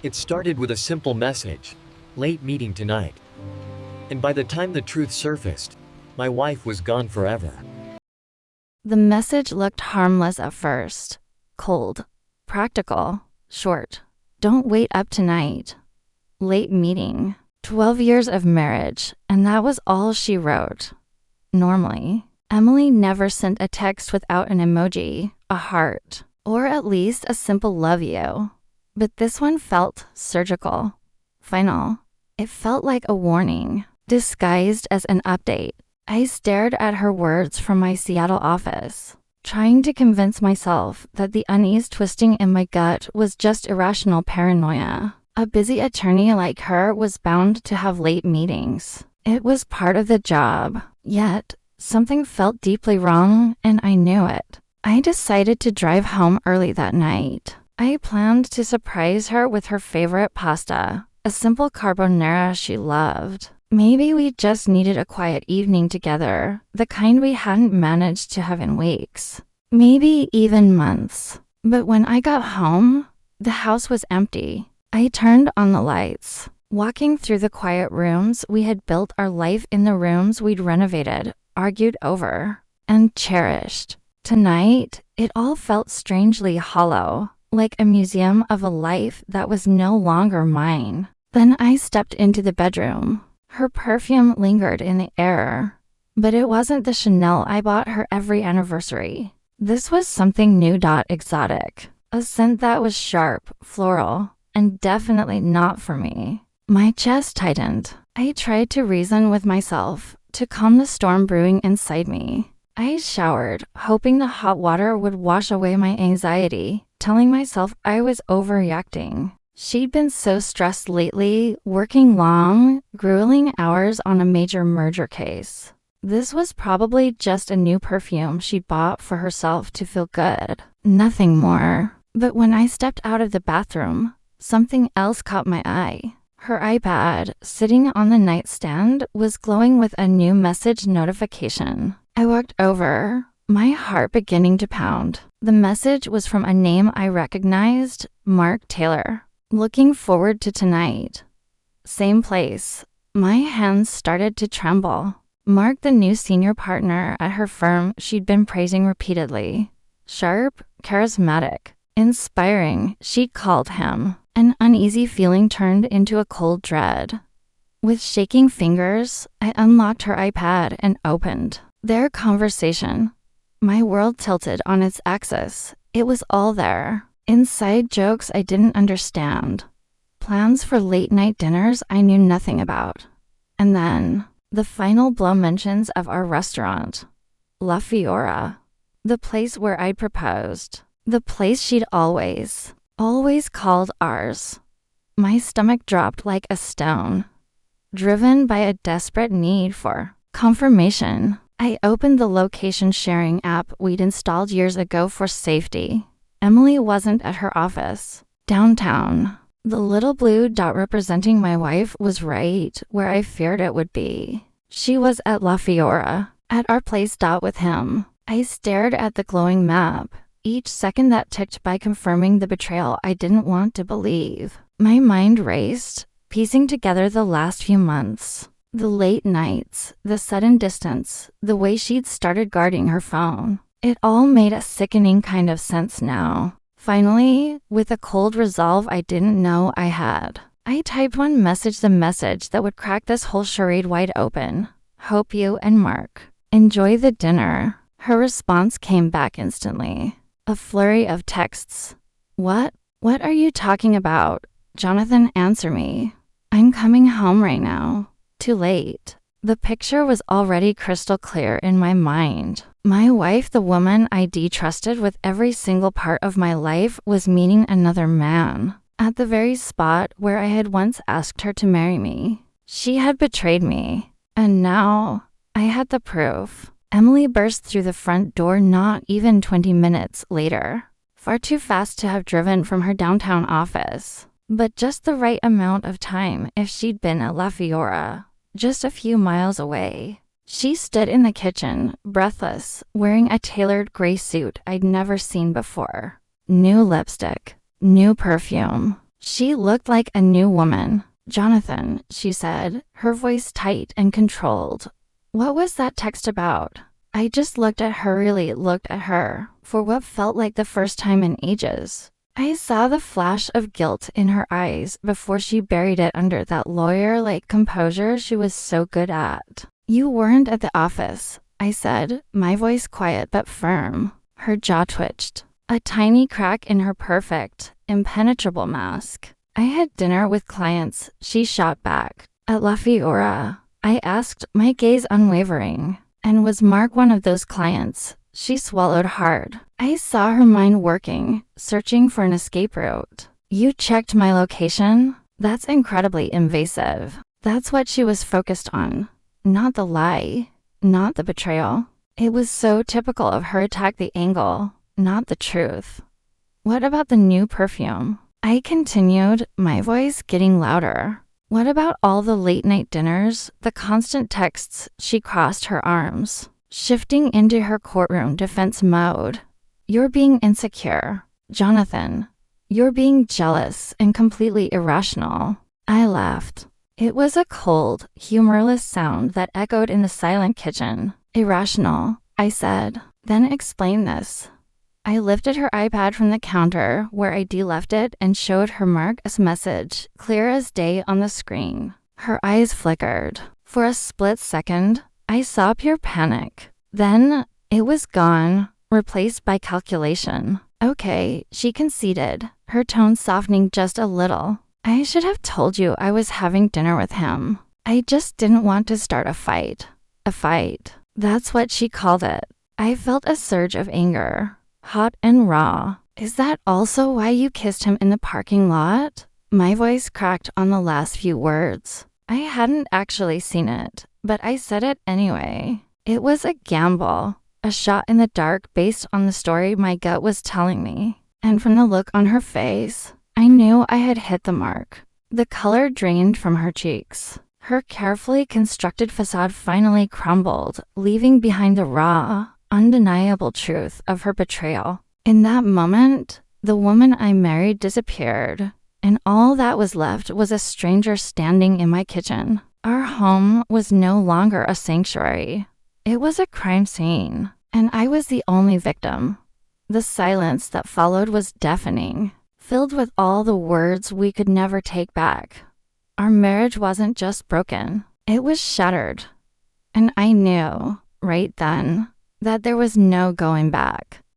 It started with a simple message, late meeting tonight. And by the time the truth surfaced, my wife was gone forever. The message looked harmless at first. Cold, practical, short. Don't wait up tonight. Late meeting. 12 years of marriage, and that was all she wrote. Normally, Emily never sent a text without an emoji, a heart, or at least a simple love you. But this one felt surgical, final. It felt like a warning, disguised as an update. I stared at her words from my Seattle office, trying to convince myself that the unease twisting in my gut was just irrational paranoia. A busy attorney like her was bound to have late meetings. It was part of the job. Yet, something felt deeply wrong, and I knew it. I decided to drive home early that night. I planned to surprise her with her favorite pasta, a simple carbonara she loved. Maybe we just needed a quiet evening together, the kind we hadn't managed to have in weeks. Maybe even months. But when I got home, the house was empty. I turned on the lights. Walking through the quiet rooms, we had built our life in the rooms we'd renovated, argued over, and cherished. Tonight, it all felt strangely hollow, like a museum of a life that was no longer mine. Then I stepped into the bedroom. Her perfume lingered in the air, but it wasn't the Chanel I bought her every anniversary. This was something new, exotic, a scent that was sharp, floral, and definitely not for me. My chest tightened. I tried to reason with myself, to calm the storm brewing inside me. I showered, hoping the hot water would wash away my anxiety, telling myself I was overreacting. She'd been so stressed lately, working long, grueling hours on a major merger case. This was probably just a new perfume she'd bought for herself to feel good. Nothing more. But when I stepped out of the bathroom, something else caught my eye. Her iPad, sitting on the nightstand, was glowing with a new message notification. I walked over, my heart beginning to pound. The message was from a name I recognized, Mark Taylor. Looking forward to tonight. Same place. My hands started to tremble. Mark, the new senior partner at her firm she'd been praising repeatedly. Sharp, charismatic, inspiring, she'd called him. An uneasy feeling turned into a cold dread. With shaking fingers, I unlocked her iPad and opened their conversation. My world tilted on its axis. It was all there. Inside jokes I didn't understand. Plans for late-night dinners I knew nothing about. And then, the final blow mentions of our restaurant. La Fiora. The place where I'd proposed. The place she'd always called ours. My stomach dropped like a stone. Driven by a desperate need for confirmation, I opened the location sharing app we'd installed years ago for safety. Emily wasn't at her office. Downtown. The little blue dot representing my wife was right where I feared it would be. She was at La Fiora, at our place with him. I stared at the glowing map, each second that ticked by confirming the betrayal I didn't want to believe. My mind raced, piecing together the last few months. The late nights, the sudden distance, the way she'd started guarding her phone. It all made a sickening kind of sense now. Finally, with a cold resolve I didn't know I had, I typed one message, the message that would crack this whole charade wide open. Hope you and Mark enjoy the dinner. Her response came back instantly. A flurry of texts. What? What are you talking about? Jonathan, answer me. I'm coming home right now. Too late. The picture was already crystal clear in my mind. My wife, the woman I trusted with every single part of my life, was meeting another man. At the very spot where I had once asked her to marry me. She had betrayed me. And now, I had the proof. Emily burst through the front door not even 20 minutes later. Far too fast to have driven from her downtown office. But just the right amount of time if she'd been at La Fiora, just a few miles away. She stood in the kitchen, breathless, wearing a tailored gray suit I'd never seen before. New lipstick, new perfume, She looked like a new woman. Jonathan, she said, her voice tight and controlled. What was that text about? I just looked at her, really looked at her, for what felt like the first time in ages. I saw the flash of guilt in her eyes before she buried it under that lawyer-like composure she was so good at. You weren't at the office, I said, my voice quiet but firm. Her jaw twitched. A tiny crack in her perfect, impenetrable mask. I had dinner with clients, she shot back. At La Fiora, I asked, my gaze unwavering. And was Mark one of those clients? She swallowed hard. I saw her mind working, searching for an escape route. You checked my location? That's incredibly invasive. That's what she was focused on. Not the lie. Not the betrayal. It was so typical of her, attack the angle, not the truth. What about the new perfume? I continued, my voice getting louder. What about all the late-night dinners, the constant texts? She crossed her arms, shifting into her courtroom defense mode. You're being insecure, Jonathan. You're being jealous and completely irrational. I laughed. It was a cold, humorless sound that echoed in the silent kitchen. Irrational, I said. Then explain this. I lifted her iPad from the counter where I left it and showed her Mark's message, clear as day on the screen. Her eyes flickered. For a split second, I saw pure panic. Then, it was gone, replaced by calculation. Okay, she conceded, her tone softening just a little. I should have told you I was having dinner with him. I just didn't want to start a fight. A fight. That's what she called it. I felt a surge of anger. Hot and raw. Is that also why you kissed him in the parking lot? My voice cracked on the last few words. I hadn't actually seen it, but I said it anyway. It was a gamble, a shot in the dark based on the story my gut was telling me. And from the look on her face, I knew I had hit the mark. The color drained from her cheeks. Her carefully constructed facade finally crumbled, leaving behind the raw, undeniable truth of her betrayal. In that moment, the woman I married disappeared, and all that was left was a stranger standing in my kitchen. Our home was no longer a sanctuary. It was a crime scene, and I was the only victim. The silence that followed was deafening, filled with all the words we could never take back. Our marriage wasn't just broken, it was shattered. And I knew, right then, that there was no going back.